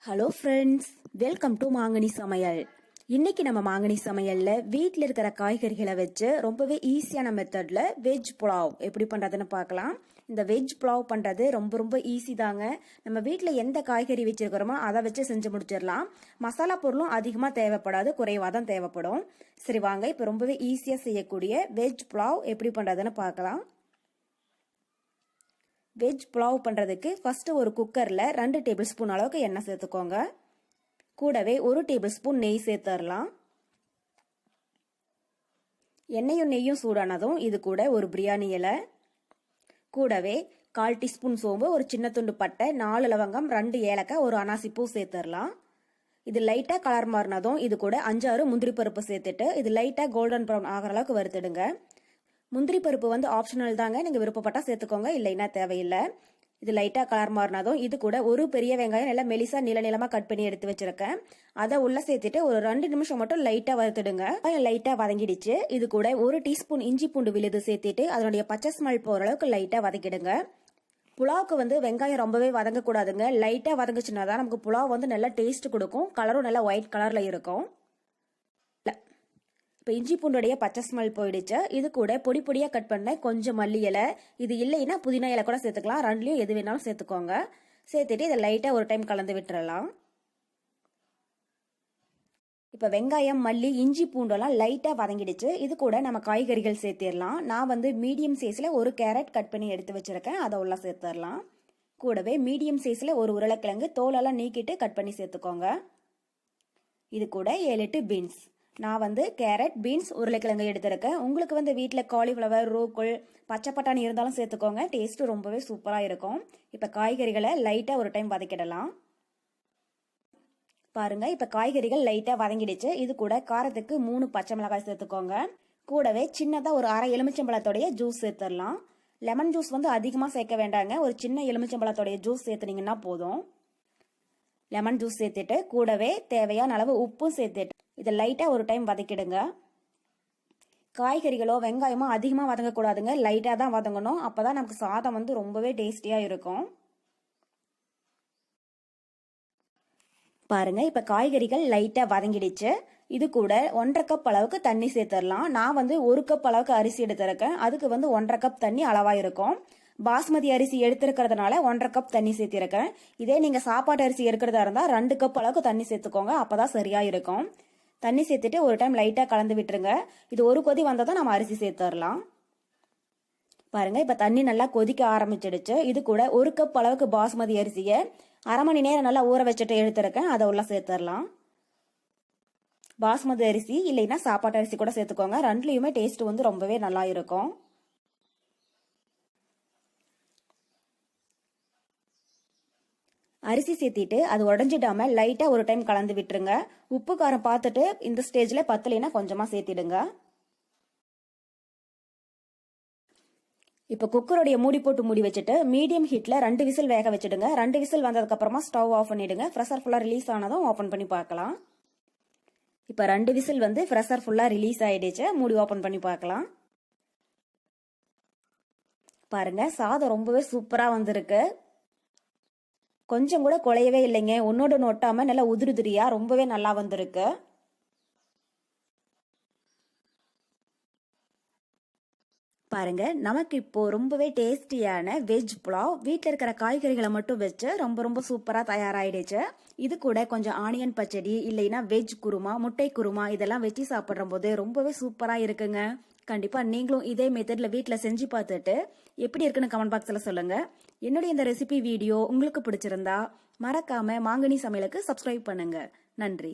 Hello friends, welcome to மாங்கனி சமையல். இன்னைக்கு நம்ம மாங்கனி சமையல்ல வீட்டில் இருக்கிற காய்கறிகளை வச்சு ரொம்பவே ஈஸியான மெத்தட்ல வெஜ் புலாவ் எப்படி பண்றதுன்னு பார்க்கலாம். இந்த வெஜ் புலாவ் பண்றது ரொம்ப ரொம்ப ஈஸி தாங்க. நம்ம வீட்டில் எந்த காய்கறி வச்சிருக்கிறோமோ அதை வச்சு செஞ்சு முடிச்சிடலாம். மசாலா பொருளும் அதிகமாக தேவைப்படாது, குறைவாக தான் தேவைப்படும். சரி வாங்க, இப்போ ரொம்பவே ஈஸியாக செய்யக்கூடிய வெஜ் புலாவ் எப்படி பண்றதுன்னு பார்க்கலாம். வெஜ் புலாவ் பண்ணுறதுக்கு ஃபஸ்ட்டு ஒரு குக்கரில் 2 டேபிள் ஸ்பூன் அளவுக்கு எண்ணெய் சேர்த்துக்கோங்க. கூடவே 1 டேபிள் ஸ்பூன் நெய் சேர்த்துடலாம். எண்ணெயும் நெய்யும் சூடானதும் இது கூட ஒரு பிரியாணி இலை, கூடவே 1/4 டீஸ்பூன் சோம்பு, ஒரு சின்ன துண்டு பட்டை, 4 லவங்கம், 2 ஏலக்காய், ஒரு அனாசி பூ சேர்த்துடலாம். இது லைட்டாக கலர் மாறினதும் இது கூட 5-6 முந்திரி பருப்பு சேர்த்துட்டு இது லைட்டாக கோல்டன் ப்ரௌன் ஆகிற அளவுக்கு வறுத்துடுங்க. முந்திரி பருப்பு வந்து ஆப்ஷனல் தாங்க, நீங்கள் விருப்பப்பட்டா சேர்த்துக்கோங்க, இல்லைன்னா தேவையில்லை. இது லைட்டாக கலர் மாறினதும் இது கூட ஒரு பெரிய வெங்காயம் நல்லா மெலிசா நீளமாக கட் பண்ணி எடுத்து வச்சிருக்கேன். அதை உள்ள சேர்த்துட்டு ஒரு 2 நிமிஷம் மட்டும் லைட்டாக வறுத்துடுங்க. லைட்டாக வதங்கிடுச்சு. இது கூட 1 டீஸ்பூன் இஞ்சி பூண்டு விழுது சேர்த்துட்டு அதனுடைய பச்சை ஸ்மெல் போகிற அளவுக்கு லைட்டாக வதக்கிடுங்க. புலாவுக்கு வந்து வெங்காயம் ரொம்பவே வதங்கக்கூடாதுங்க, லைட்டாக வதங்குச்சுன்னா தான் நமக்கு புலாவ் வந்து நல்லா டேஸ்ட் கொடுக்கும், கலரும் நல்லா ஒயிட் கலரில் இருக்கும். இப்போ இஞ்சி பூண்டுடைய பச்சை ஸ்மெல் போயிடுச்சு. இது கூட பொடி பொடியாக கட் பண்ண கொஞ்சம் மல்லி இலை, இது இல்லைன்னா புதினா இலை கூட சேர்த்துக்கலாம், 2லையும் எது வேணாலும் சேர்த்துக்கோங்க. சேர்த்துட்டு இதை லைட்டாக ஒரு டைம் கலந்து விட்டுறலாம். இப்போ வெங்காயம், மல்லி, இஞ்சி பூண்டெல்லாம் லைட்டாக வதங்கிடுச்சு. இது கூட நம்ம காய்கறிகள் சேர்த்திடலாம். நான் வந்து மீடியம் சைஸில் ஒரு கேரட் கட் பண்ணி எடுத்து வச்சிருக்கேன், அதை உள்ள சேர்த்துடலாம். கூடவே மீடியம் சைஸில் ஒரு உருளைக்கிழங்கு தோலெல்லாம் நீக்கிட்டு கட் பண்ணி சேர்த்துக்கோங்க. இது கூட 7-8 பீன்ஸ், நான் வந்து கேரட், பீன்ஸ், உருளைக்கிழங்கு எடுத்திருக்கேன். உங்களுக்கு வந்து வீட்டில் காலிஃப்ளவர், ரோக்குள், பச்சை பட்டாணி இருந்தாலும் சேர்த்துக்கோங்க, டேஸ்ட்டு ரொம்பவே சூப்பராக இருக்கும். இப்போ காய்கறிகளை லைட்டாக ஒரு டைம் வதக்கிடலாம். பாருங்க, இப்போ காய்கறிகள் லைட்டாக வதங்கிடுச்சு. இது கூட காரத்துக்கு 3 பச்சை மிளகாய் சேர்த்துக்கோங்க. கூடவே சின்னதாக ஒரு அரை எலுமிச்சம்பழத்தோடைய ஜூஸ் சேர்த்துடலாம். லெமன் ஜூஸ் வந்து அதிகமாக சேர்க்க வேண்டாங்க, ஒரு சின்ன எலுமிச்சம்பழத்தோடைய ஜூஸ் சேர்த்துனீங்கன்னா போதும். லெமன் ஜூஸ் சேர்த்துட்டு கூடவே தேவையான அளவு உப்பும் சேர்த்துட்டு இதை லைட்டாக ஒரு டைம் வதக்கிடுங்க. காய்கறிகளோ வெங்காயமோ அதிகமாக வதங்கக்கூடாதுங்க, லைட்டாக தான் வதங்கணும், அப்போ தான் நமக்கு சாதம் வந்து ரொம்பவே டேஸ்டியாக இருக்கும். பாருங்க, இப்போ காய்கறிகள் லைட்டாக வதங்கிடுச்சு. இது கூட 1/2 கப் அளவுக்கு தண்ணி சேர்த்துடலாம். நான் வந்து 1 கப் அளவுக்கு அரிசி எடுத்திருக்கேன், அதுக்கு வந்து 1/2 கப் தண்ணி அளவாக இருக்கும். பாஸ்மதி அரிசி எடுத்துருக்கிறதுனால 1/2 கப் தண்ணி சேர்த்திருக்கேன். இதே நீங்கள் சாப்பாட்டு அரிசி எடுக்கிறதா இருந்தால் 2 கப் அளவுக்கு தண்ணி சேர்த்துக்கோங்க, அப்போதான் சரியாக இருக்கும். தண்ணி சேர்த்துட்டு ஒரு டைம் லைட்டாக கலந்து விட்டுருங்க. இது ஒரு கொதி வந்ததும் நம்ம அரிசி சேர்த்துடலாம். பாருங்க, இப்போ தண்ணி நல்லா கொதிக்க ஆரம்பிச்சிடுச்சு. இது கூட 1 கப் அளவுக்கு பாஸ்மதி அரிசியை அரை மணி நேரம் நல்லா ஊற வச்சுட்டு எடுத்துருக்கேன், அதை உள்ள சேர்த்துடலாம். பாஸ்மதி அரிசி இல்லைன்னா சாப்பாட்டு அரிசி கூட சேர்த்துக்கோங்க, 2லையுமே டேஸ்ட் வந்து ரொம்பவே நல்லா இருக்கும். அரிசி சேர்த்திட்டு அது உடஞ்சிடாம லைட்டா ஒரு டைம் கலந்து விட்டுருங்க. உப்பு காரம் பார்த்துட்டு இந்த ஸ்டேஜ்ல பத்தலைன்னா கொஞ்சமா சேர்த்திடுங்க. இப்போ குக்கருடைய மூடி போட்டு மூடி வச்சுட்டு மீடியம் ஹீட்ல 2 விசில் வேக வச்சிடுங்க. 2 விசில் வந்ததுக்கு அப்புறமா ஸ்டவ் ஆஃப் பண்ணிடுங்க. ப்ரெஷர் ஃபுல்லா ரிலீஸ் ஆனதும் ஓபன் பண்ணி பார்க்கலாம். இப்போ 2 விசில் வந்து ப்ரெஷர் ஃபுல்லா ரிலீஸ் ஆயிடுச்சு. மூடி ஓபன் பண்ணி பார்க்கலாம். பாருங்க, சாதம் ரொம்பவே சூப்பரா வந்திருக்கு, கொஞ்சம் கூட குலையவே இல்லைங்க, ஒன்னோட ஒட்டாம நல்லா உதிரியா ரொம்பவே நல்லா வந்திருக்கு. பாருங்க, நமக்கு இப்போ ரொம்பவே டேஸ்டியான வெஜ் புலாவ் வீட்டில் இருக்கிற காய்கறிகளை மட்டும் வச்சு ரொம்ப ரொம்ப சூப்பராக தயாராகிடுச்சு. இது கூட கொஞ்சம் ஆனியன் பச்சடி இல்லைன்னா வெஜ் குருமா, முட்டை குருமா இதெல்லாம் வச்சு சாப்பிட்ற போது ரொம்பவே சூப்பராக இருக்குங்க. கண்டிப்பாக நீங்களும் இதே மெத்தடில் வீட்டில் செஞ்சு பார்த்துட்டு எப்படி இருக்குன்னு கமெண்ட் பாக்ஸில் சொல்லுங்க. என்னுடைய இந்த ரெசிபி வீடியோ உங்களுக்கு பிடிச்சிருந்தா மறக்காம மாங்கனி சமையலுக்கு சப்ஸ்கிரைப் பண்ணுங்க. நன்றி.